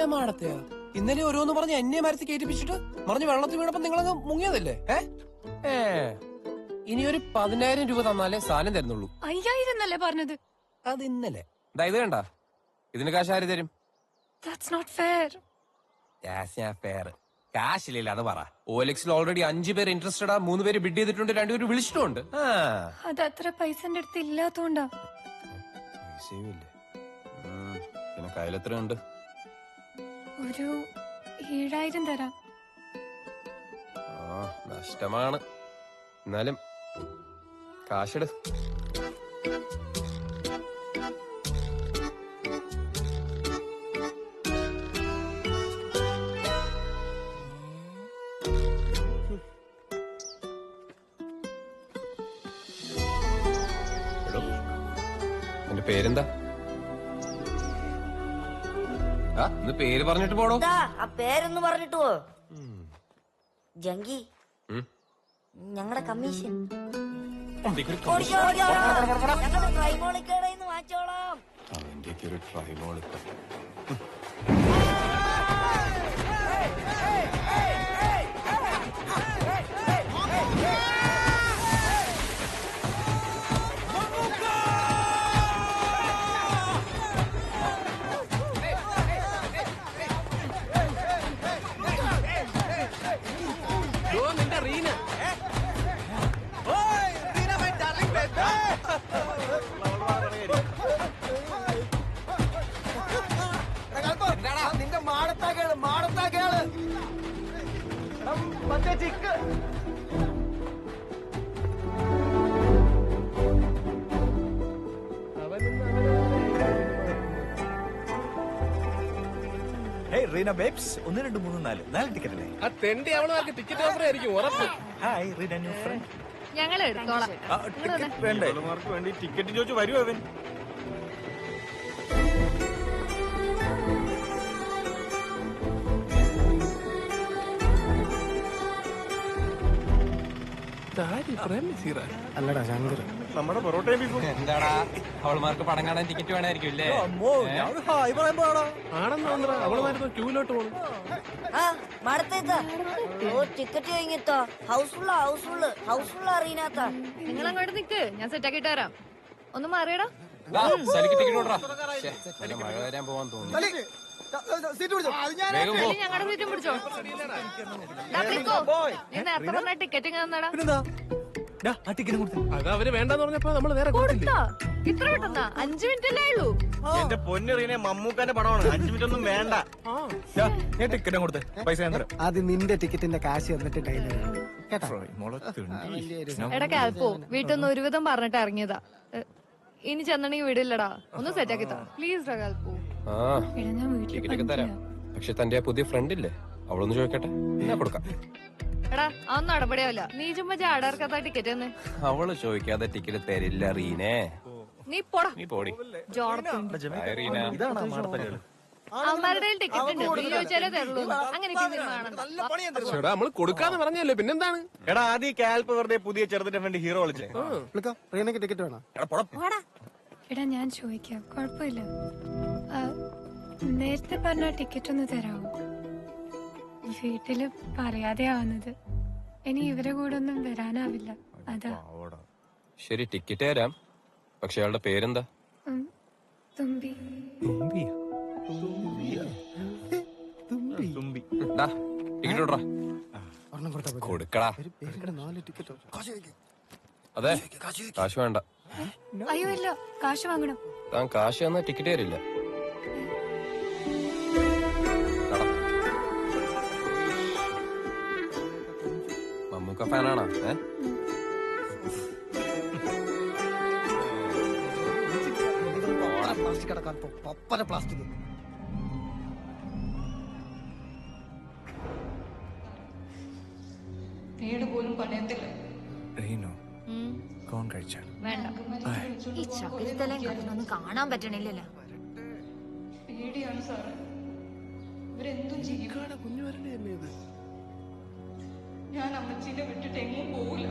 എന്റെ മാടത്തെയാ ഇന്നലെ ഓരോന്ന് പറഞ്ഞ് എന്നെ മരത്തിൽ കയറ്റിപ്പിച്ചിട്ട് മറിഞ്ഞ് വെള്ളത്തിൽ വീണപ്പോ നിങ്ങളങ്ങ് മുങ്ങിയതല്ലേ? ഇനി ഒരു 10,000 രൂപ തന്നാലേ സാധനം തരുന്നുള്ളൂ. 5,000 എന്നല്ലേ പറഞ്ഞത്? അത് ഇന്നലെ. ഇത് കണ്ട, ഇതിന് കാശ് ആര് തരും? കാശില്ല അത് പറ. OLXൽ ഓൾറെഡി 5 പേര് ഇൻട്രസ്റ്റഡാ, 3 പേര് ബിഡ് ചെയ്തിട്ടുണ്ട്, 2 പേര് വിളിച്ചിട്ടുണ്ട്. അത് അത്ര പൈസ എന്റെ അടുത്ത് ഇല്ലാത്തോണ്ടാ. പിന്നെ കയ്യിലെത്ര ഉണ്ട്? ഒരു 7,000 തരാം. നഷ്ടമാണ്. എന്നാലും കാശെടു. എന്റെ പേരെന്താ? ഇന്ന് പേര് പറഞ്ഞിട്ട് പോടോ. ആ പേരൊന്ന് പറഞ്ഞിട്ട് പോ. ജങ്കി, ഞങ്ങളുടെ കമ്മീഷൻ വാങ്ങിച്ചോളാം. നിന്റെ മാടത്താ കേള് മറ്റേ ചിക്ക്. റീന ബേബ്സ് 1 2 3 4 ടിക്കറ്റ് അല്ലേ? ആ തെണ്ടി അവളുമാർക്ക് ടിക്കറ്റ് ഓഫർ ആയിരിക്കും ഉറപ്പ്. Hi Reena, new front. ഞങ്ങൾ എടുത്തോളാം. ടിക്കറ്റ് വേണ്ടേ? അവളുമാർക്ക് വേണ്ടി ടിക്കറ്റ് ചോദിച്ചു വരുമോ അവൻ? അല്ലടാ ശങ്കർ, നമ്മുടെ പൊറോട്ടയും ബീഫും. എന്താടാ അവളുമാർക്ക് പടം കാണാൻ ടിക്കറ്റ് വേണമായിരിക്കും അല്ലേ? അവളുമാർക്ക് ക്യൂലോട്ട് പോകണം. ടിക്കറ്റ് കഴിഞ്ഞെത്താ. ഹൗസ്ഫുള്ള് അറിയാത്ത. നിങ്ങൾ അങ്ങോട്ട് നിക്ക്, ഞാൻ സെറ്റ് ആക്കിട്ട് തരാം. ഒന്ന് മാറിയടാ. ടിക്കറ്റ് ഓടറാ. മഴ വരാൻ പോവാൻ തോന്നുന്നു. ഞങ്ങളുടെ സീറ്റും പിടിച്ചോ. നീ നേരത്തെ പറഞ്ഞ ടിക്കറ്റ് തന്നാടാ. അത് അവര് വേണ്ടെന്ന് പറഞ്ഞപ്പോ നമ്മള് നേരെ കൊടുത്താ. ഇത്ര പെട്ടെന്നാ? 5 മിനിറ്റ് അല്ലേ ഉള്ളൂ. എന്റെ പൊന്നറിയനെ മമ്മൂക്കാന്റെ പടമാണ്. 5 മിനിറ്റ് ഒന്നും വേണ്ട. ഞാൻ ടിക്കറ്റ് കൊടുത്ത് പൈസ അത് നിന്റെ ടിക്കറ്റിന്റെ കാശ് എന്നിട്ട് എടാ കാൽപ്പോ, വീട്ടിൽ നിന്ന് ഒരുവിധം പറഞ്ഞിട്ട് ഇറങ്ങിയതാ. ഇനി ചെന്നണെങ്കിൽ വീടില്ലടാ. ഒന്ന് സെറ്റ് ആക്കി താ പ്ലീസ്. കാൽപ്പോ ഞാൻ വീട്ടിൽ തരാം. പക്ഷെ തന്റെ പുതിയ ഫ്രണ്ട് ഇല്ലേ, അവളൊന്ന് ചോദിക്കട്ടെ, എന്നാ കൊടുക്കാം. എടാ അതൊന്നും നടപടിയാവില്ല. നീ ചുമ്മാ ചാടാർക്കാത്ത ടിക്കറ്റ് തന്നെ. അവള് ചോദിക്കാതെ ടിക്കറ്റ് തരില്ല റീനെ. നീ പോടാ. നീ പോടി. അവന്മാരുടെ ടിക്കറ്റ് ഉണ്ട്, നീ ചോദിച്ചാലേ തരുള്ളൂ. അങ്ങനെ നമ്മള് കൊടുക്കാന്ന് പറഞ്ഞല്ലേ, പിന്നെന്താണ്? എടാ ആദ്യം കാൽപ്പ് വെറുതെ പുതിയ ചെറുതിന്റെ ഫ്രണ്ട് ഹീറോ വിളിച്ചേ. റീനക്ക് ടിക്കറ്റ് വേണം. എടാ ഞാൻ ചോദിക്കാം, കുഴപ്പമില്ല. നേരത്തെ പറഞ്ഞ ടിക്കറ്റ് ഒന്ന് തരാമോ? വീട്ടില് പറയാതെ ആവുന്നത്. ഇനി ഇവരെ കൂടെ ഒന്നും വരാനാവില്ല, അതാ. ശരി, ടിക്കറ്റ് തരാം. പക്ഷെ അയാളുടെ പേരെന്താ? തുമ്പി. ടിക്കറ്റ് കൊടുക്കടാ. അതെ, കാശ് വേണ്ട. അയ്യോ ഇല്ല, കാശ് വാങ്ങണം. താൻ കാശ് തന്നാ ടിക്കറ്റ് തരില്ല. മമ്മൂക്ക ഫാനാണോ? പ്ലാസ്റ്റിക് വീട് പോലും പണയത്തില്ല. ഈ ചകിരിത്തലയും കടന്നൊന്നും കാണാൻ പറ്റണില്ലല്ലോ. പേടിയാണ് സാറ്. ഇവരെന്തും ചെയ്യും. ഞാൻ അമ്മച്ചീനെ വിട്ടിട്ട് എങ്ങും പോവില്ല.